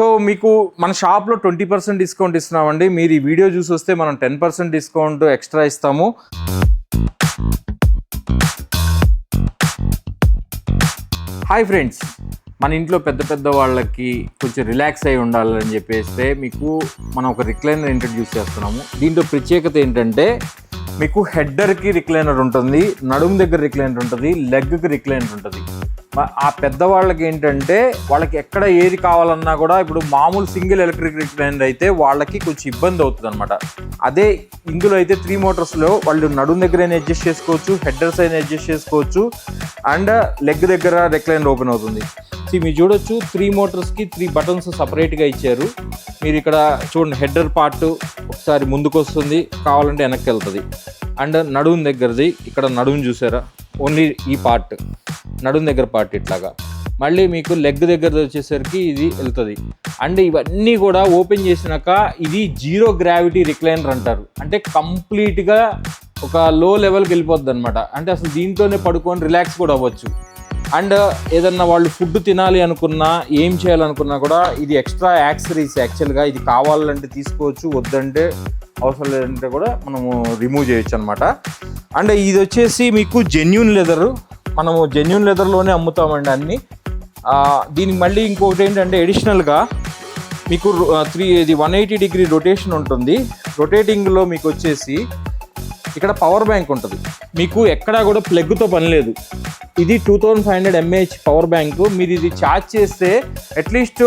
So మీకు మన షాప్లో 20% డిస్కౌంట్ ఇస్తున్నామండి. మీరు ఈ వీడియో చూసి వస్తే మనం 10% డిస్కౌంట్ ఎక్స్ట్రా ఇస్తాము. హాయ్ ఫ్రెండ్స్, మన ఇంట్లో పెద్ద వాళ్ళకి కొంచెం రిలాక్స్ అయి ఉండాలని చెప్పేస్తే మీకు మనం ఒక రిక్లైనర్ ఇంట్రడ్యూస్ చేస్తున్నాము. దీంట్లో ప్రత్యేకత ఏంటంటే మీకు హెడ్డర్కి రిక్లైనర్ ఉంటుంది, నడుము దగ్గర రిక్లైనర్ ఉంటుంది, లెగ్కి రిక్లైనర్ ఉంటుంది. ఆ పెద్దవాళ్ళకి ఏంటంటే వాళ్ళకి ఎక్కడ ఏది కావాలన్నా కూడా ఇప్పుడు మామూలు సింగిల్ ఎలక్ట్రిక్ రిక్లైనర్ అయితే వాళ్ళకి కొంచెం ఇబ్బంది అవుతుంది అనమాట. అదే ఇందులో అయితే 3 మోటార్స్లో వాళ్ళు నడుము దగ్గర అయినా అడ్జస్ట్ చేసుకోవచ్చు, హెడ్డర్స్ అయినా అడ్జస్ట్ చేసుకోవచ్చు, అండ్ లెగ్ దగ్గర రిక్లైనర్ ఓపెన్ అవుతుంది. మీరు చూడొచ్చు 3 మోటార్స్కి 3 బటన్స్ సపరేట్గా ఇచ్చారు. మీరు ఇక్కడ చూడండి, హెడ్డర్ పార్ట్ ఒకసారి ముందుకు వస్తుంది, కావాలంటే వెనక్కి వెళ్తుంది. అండ్ నడుము దగ్గరది ఇక్కడ నడుము చూసారా, ఓన్లీ ఈ పార్ట్ నడుము దగ్గర పార్ట్ ఇట్లాగా. మళ్ళీ మీకు లెగ్ దగ్గర వచ్చేసరికి ఇది వెళ్తుంది. అండ్ ఇవన్నీ కూడా ఓపెన్ చేసినాక ఇది 0 గ్రావిటీ రిక్లైనర్ అంటారు. అంటే కంప్లీట్గా ఒక లో లెవెల్కి వెళ్ళిపోద్ది అనమాట. అంటే అసలు దీంతోనే పడుకొని రిలాక్స్ కూడా అవ్వచ్చు. అండ్ ఏదన్నా వాళ్ళు ఫుడ్ తినాలి అనుకున్నా, ఏం చేయాలనుకున్నా కూడా ఇది ఎక్స్ట్రా యాక్సరీస్. యాక్చువల్గా ఇది కావాలంటే తీసుకోవచ్చు, వద్దంటే అవసరం లేదంటే కూడా మనము రిమూవ్ చేయొచ్చు అనమాట. అండ్ ఇది వచ్చేసి మీకు జెన్యూన్ లెదరు, మనము జెన్యూన్ లెదర్లోనే అమ్ముతామండి అన్నీ. దీనికి మళ్ళీ ఇంకొకటి ఏంటంటే అడిషనల్గా మీకు ఇది 180 డిగ్రీ రొటేషన్ ఉంటుంది. రొటేటింగ్లో మీకు వచ్చేసి ఇక్కడ పవర్ బ్యాంక్ ఉంటుంది. మీకు ఎక్కడా కూడా ప్లగ్తో పని లేదు. ఇది 2500 mAh పవర్ బ్యాంకు. మీరు ఇది ఛార్జ్ చేస్తే అట్లీస్ట్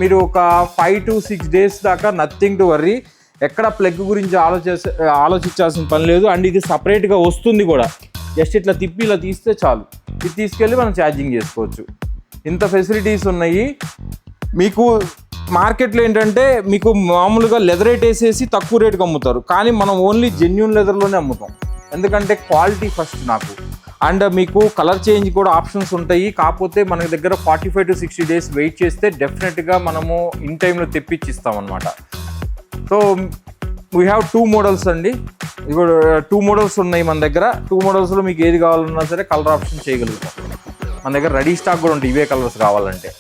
మీరు ఒక 5 to 6 days దాకా నథింగ్ టు వర్రీ. ఎక్కడ ప్లగ్ గురించి ఆలోచించాల్సిన పని లేదు. అండ్ ఇది సపరేట్గా వస్తుంది కూడా. జస్ట్ ఇట్లా తిప్పి ఇలా తీస్తే చాలు, ఇది తీసుకెళ్ళి మనం ఛార్జింగ్ చేసుకోవచ్చు. ఇంత ఫెసిలిటీస్ ఉన్నాయి. మీకు మార్కెట్లో ఏంటంటే మీకు మామూలుగా లెదర్ రేట్ వేసేసి తక్కువ రేటుకి అమ్ముతారు, కానీ మనం ఓన్లీ జెన్యూన్ లెదర్లోనే అమ్ముతాం. ఎందుకంటే క్వాలిటీ ఫస్ట్ నాకు. అండ్ మీకు కలర్ చేంజ్ కూడా ఆప్షన్స్ ఉంటాయి. కాకపోతే మన దగ్గర 45 to 60 days వెయిట్ చేస్తే డెఫినెట్గా మనము ఇన్ టైంలో తెప్పించిస్తాం అనమాట. సో వీ హ్యావ్ 2 మోడల్స్ అండి. ఇప్పుడు 2 మోడల్స్ ఉన్నాయి మన దగ్గర. 2 మోడల్స్లో మీకు ఏది కావాలన్నా సరే కలర్ ఆప్షన్ చేయగలుగుతాం. మన దగ్గర రెడీ స్టాక్ కూడా ఉంటాయి ఇవే కలర్స్ కావాలంటే.